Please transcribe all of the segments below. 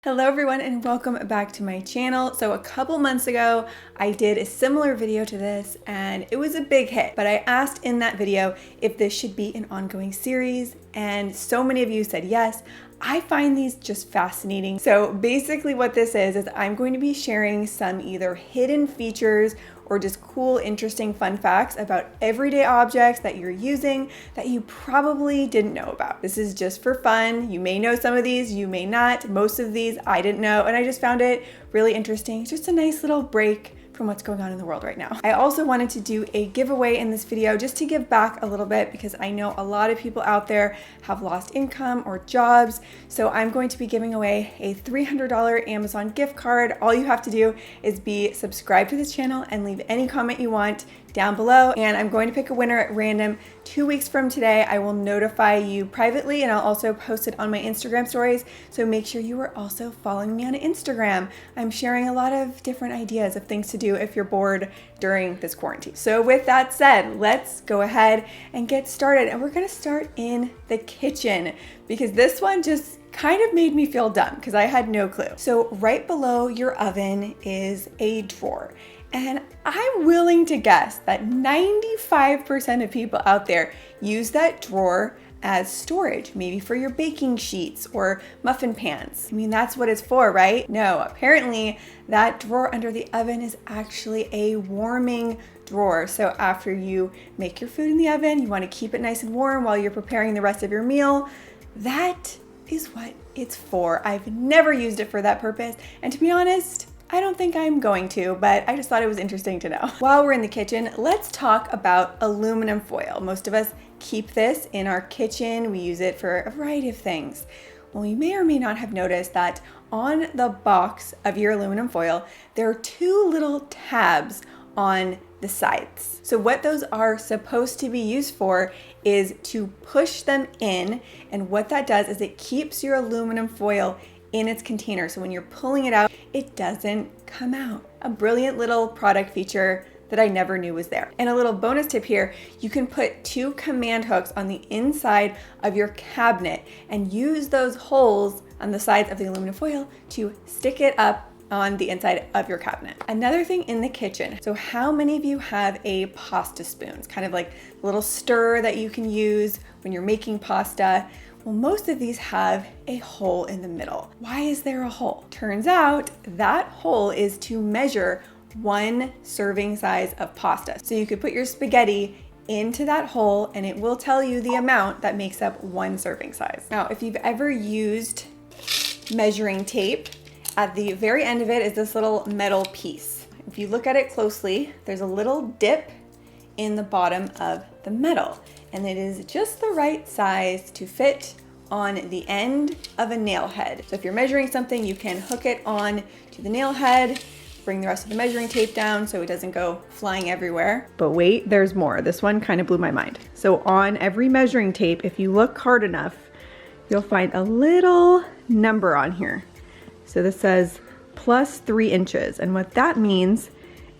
Hello everyone and welcome back to my channel. So a couple months ago, I did a similar video to this and it was a big hit, but I asked in that video if this should be an ongoing series and so many of you said yes. I find these just fascinating. So basically what this is I'm going to be sharing some either hidden features or just cool, interesting, fun facts about everyday objects that you're using that you probably didn't know about. This is just for fun. You may know some of these, you may not. Most of these I didn't know, and I just found it really interesting. It's just a nice little break from what's going on in the world right now. I also wanted to do a giveaway in this video just to give back a little bit because I know a lot of people out there have lost income or jobs. So I'm going to be giving away a $300 Amazon gift card. All you have to do is be subscribed to this channel and leave any comment you want down below. And I'm going to pick a winner at random 2 weeks from today. I will notify you privately and I'll also post it on my Instagram stories. So make sure you are also following me on Instagram. I'm sharing a lot of different ideas of things to do if you're bored during this quarantine. So with that said, let's go ahead and get started. And we're gonna start in the kitchen because this one just kind of made me feel dumb because I had no clue. So right below your oven is a drawer. And I'm willing to guess that 95% of people out there use that drawer as storage, maybe for your baking sheets or muffin pans. I mean, that's what it's for, right? No, apparently that drawer under the oven is actually a warming drawer. So after you make your food in the oven, you want to keep it nice and warm while you're preparing the rest of your meal. That is what it's for. I've never used it for that purpose. And to be honest, I don't think I'm going to, but I just thought it was interesting to know. While we're in the kitchen, let's talk about aluminum foil. Most of us keep this in our kitchen. We use it for a variety of things. Well, you may or may not have noticed that on the box of your aluminum foil, there are two little tabs on the sides. So what those are supposed to be used for is to push them in. And what that does is it keeps your aluminum foil in its container. So when you're pulling it out, it doesn't come out. A brilliant little product feature that I never knew was there. And a little bonus tip here, you can put two command hooks on the inside of your cabinet and use those holes on the sides of the aluminum foil to stick it up on the inside of your cabinet. Another thing in the kitchen. So how many of you have a pasta spoon? It's kind of like a little stir that you can use when you're making pasta. Well, most of these have a hole in the middle. Why is there a hole? Turns out that hole is to measure one serving size of pasta. So you could put your spaghetti into that hole and it will tell you the amount that makes up one serving size. Now, if you've ever used measuring tape, at the very end of it is this little metal piece. If you look at it closely, there's a little dip in the bottom of the metal. And it is just the right size to fit on the end of a nail head. So if you're measuring something, you can hook it on to the nail head, bring the rest of the measuring tape down so it doesn't go flying everywhere. But wait, there's more. This one kind of blew my mind. So on every measuring tape, if you look hard enough, you'll find a little number on here. So this says +3 inches. And what that means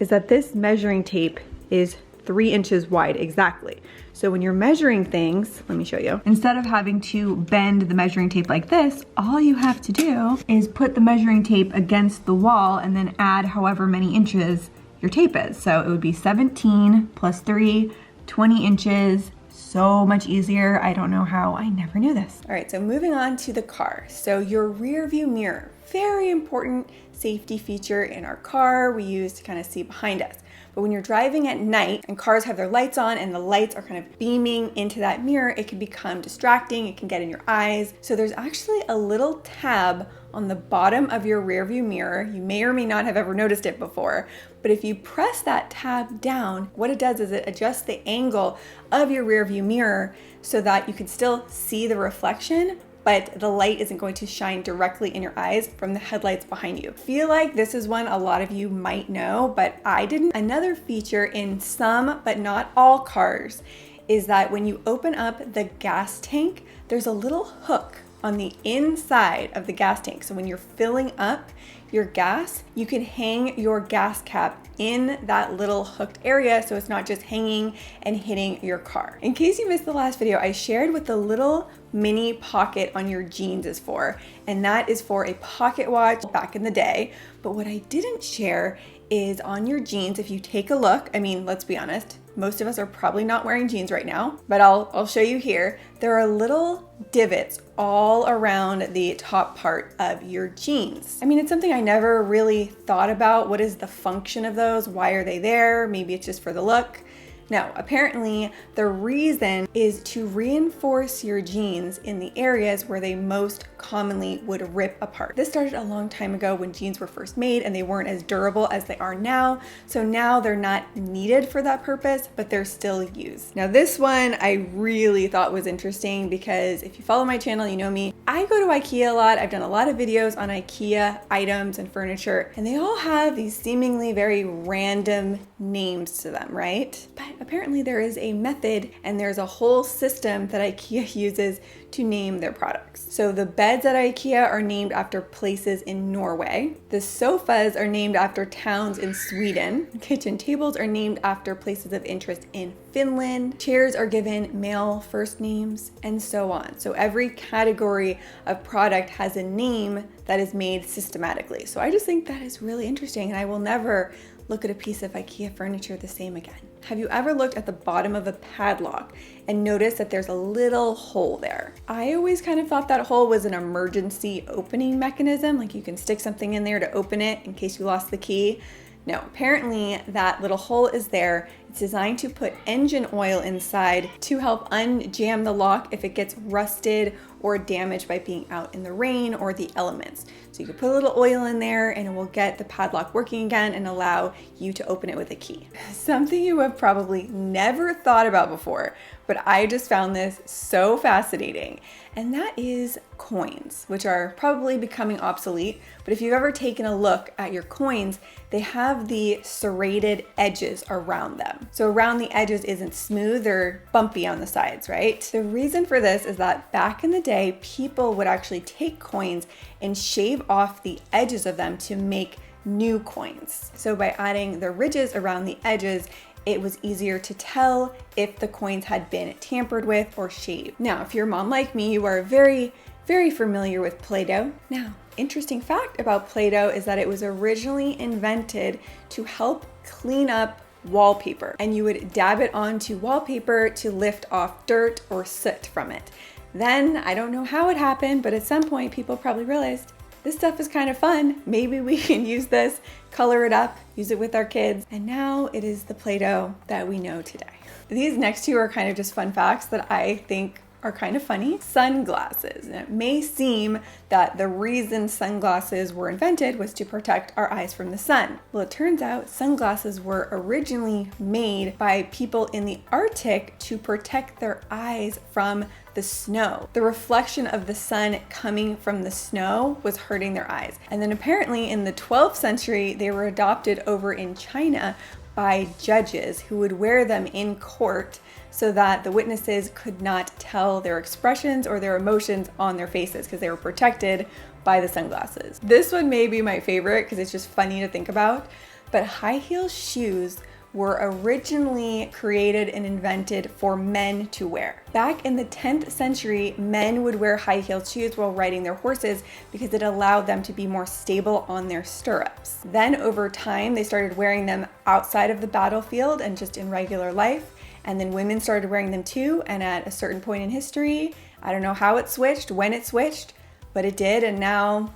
is that this measuring tape is 3 inches wide exactly. So when you're measuring things, let me show you. Instead of having to bend the measuring tape like this, all you have to do is put the measuring tape against the wall and then add however many inches your tape is. So it would be 17 plus 3, 20 inches. So much easier. I don't know how. I never knew this. All right, so moving on to the car. So your rear view mirror, very important safety feature in our car we use to kind of see behind us. But when you're driving at night and cars have their lights on and the lights are kind of beaming into that mirror, it can become distracting. It can get in your eyes. So there's actually a little tab on the bottom of your rear view mirror. You may or may not have ever noticed it before, but if you press that tab down, what it does is it adjusts the angle of your rear view mirror so that you can still see the reflection, but the light isn't going to shine directly in your eyes from the headlights behind you. I feel like this is one a lot of you might know, but I didn't. Another feature in some, but not all cars, is that when you open up the gas tank, there's a little hook on the inside of the gas tank. So when you're filling up your gas, you can hang your gas cap in that little hooked area so it's not just hanging and hitting your car. In case you missed the last video, I shared what the little mini pocket on your jeans is for, and that is for a pocket watch back in the day. But what I didn't share is on your jeans, if you take a look, I mean, let's be honest, most of us are probably not wearing jeans right now, but I'll show you here. There are little divots all around the top part of your jeans. I mean, it's something I never really thought about. What is the function of those? Why are they there? Maybe it's just for the look. No, apparently the reason is to reinforce your jeans in the areas where they most commonly would rip apart. This started a long time ago when jeans were first made and they weren't as durable as they are now. So now they're not needed for that purpose, but they're still used. Now this one I really thought was interesting because if you follow my channel, you know me. I go to IKEA a lot. I've done a lot of videos on IKEA items and furniture, and they all have these seemingly very random names to them, right? But apparently there is a method and there's a whole system that IKEA uses to name their products. So the beds at IKEA are named after places in Norway. The sofas are named after towns in Sweden. Kitchen tables are named after places of interest in Finland. Chairs are given male first names, and so on. So every category of product has a name that is made systematically. So I just think that is really interesting, and I will never look at a piece of IKEA furniture the same again. Have you ever looked at the bottom of a padlock and noticed that there's a little hole there? I always kind of thought that hole was an emergency opening mechanism, like you can stick something in there to open it in case you lost the key. No, apparently that little hole is there. It's designed to put engine oil inside to help unjam the lock if it gets rusted or damaged by being out in the rain or the elements. So you can put a little oil in there and it will get the padlock working again and allow you to open it with a key. Something you have probably never thought about before, but I just found this so fascinating. And that is coins, which are probably becoming obsolete. But if you've ever taken a look at your coins, they have the serrated edges around them. So around the edges isn't smooth, they're bumpy on the sides, right? The reason for this is that back in the day, people would actually take coins and shave off the edges of them to make new coins. So by adding the ridges around the edges, it was easier to tell if the coins had been tampered with or shaved. Now, if you're a mom like me, you are very familiar with Play-Doh. Now, interesting fact about Play-Doh is that it was originally invented to help clean up wallpaper, and you would dab it onto wallpaper to lift off dirt or soot from it. Then, I don't know how it happened, but at some point people probably realized this stuff is kind of fun. Maybe we can use this, color it up, use it with our kids. And now it is the Play-Doh that we know today. These next two are kind of just fun facts that I think are kind of funny. Sunglasses. And it may seem that the reason sunglasses were invented was to protect our eyes from the sun. Well, it turns out sunglasses were originally made by people in the Arctic to protect their eyes from the snow. The reflection of the sun coming from the snow was hurting their eyes. And then apparently in the 12th century, they were adopted over in China by judges who would wear them in court so that the witnesses could not tell their expressions or their emotions on their faces because they were protected by the sunglasses. This one may be my favorite because it's just funny to think about, but high heel shoes were originally created and invented for men to wear. Back in the 10th century, men would wear high-heeled shoes while riding their horses because it allowed them to be more stable on their stirrups. Then over time, they started wearing them outside of the battlefield and just in regular life. And then women started wearing them too. And at a certain point in history, I don't know how it switched, when it switched, but it did. And now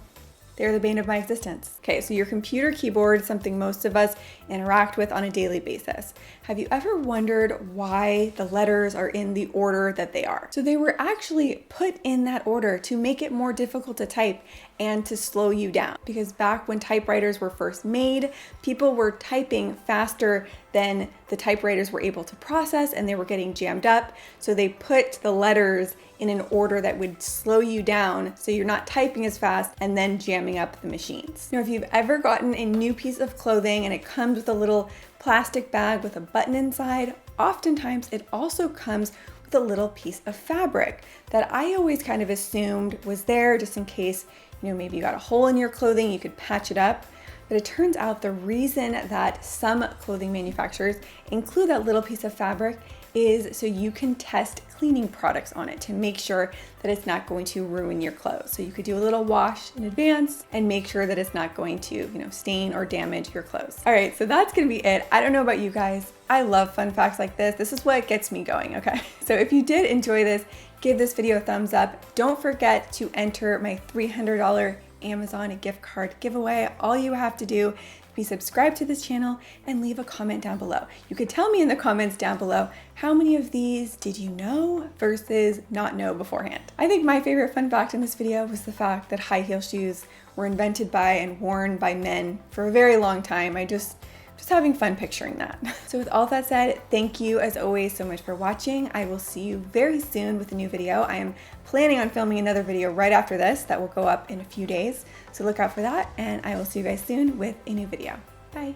they're the bane of my existence. Okay, so your computer keyboard is something most of us interact with on a daily basis. Have you ever wondered why the letters are in the order that they are? So they were actually put in that order to make it more difficult to type and to slow you down. Because back when typewriters were first made, people were typing faster than the typewriters were able to process and they were getting jammed up. So they put the letters in an order that would slow you down so you're not typing as fast and then jamming up the machines. Now, if you've ever gotten a new piece of clothing and it comes with a little plastic bag with a button inside, oftentimes it also comes with a little piece of fabric that I always kind of assumed was there just in case, maybe you got a hole in your clothing, you could patch it up. But it turns out the reason that some clothing manufacturers include that little piece of fabric is so you can test cleaning products on it to make sure that it's not going to ruin your clothes. So you could do a little wash in advance and make sure that it's not going to, stain or damage your clothes. All right, so that's gonna be it. I don't know about you guys. I love fun facts like this. This is what gets me going, okay? So if you did enjoy this, give this video a thumbs up. Don't forget to enter my $300 Amazon gift card giveaway. All you have to do be subscribed to this channel and leave a comment down below. You could tell me in the comments down below how many of these did you know versus not know beforehand. I think my favorite fun fact in this video was the fact that high heel shoes were invented by and worn by men for a very long time. Just having fun picturing that. So with all of that said, thank you as always so much for watching. I will see you very soon with a new video. I am planning on filming another video right after this that will go up in a few days. So look out for that, and I will see you guys soon with a new video. Bye.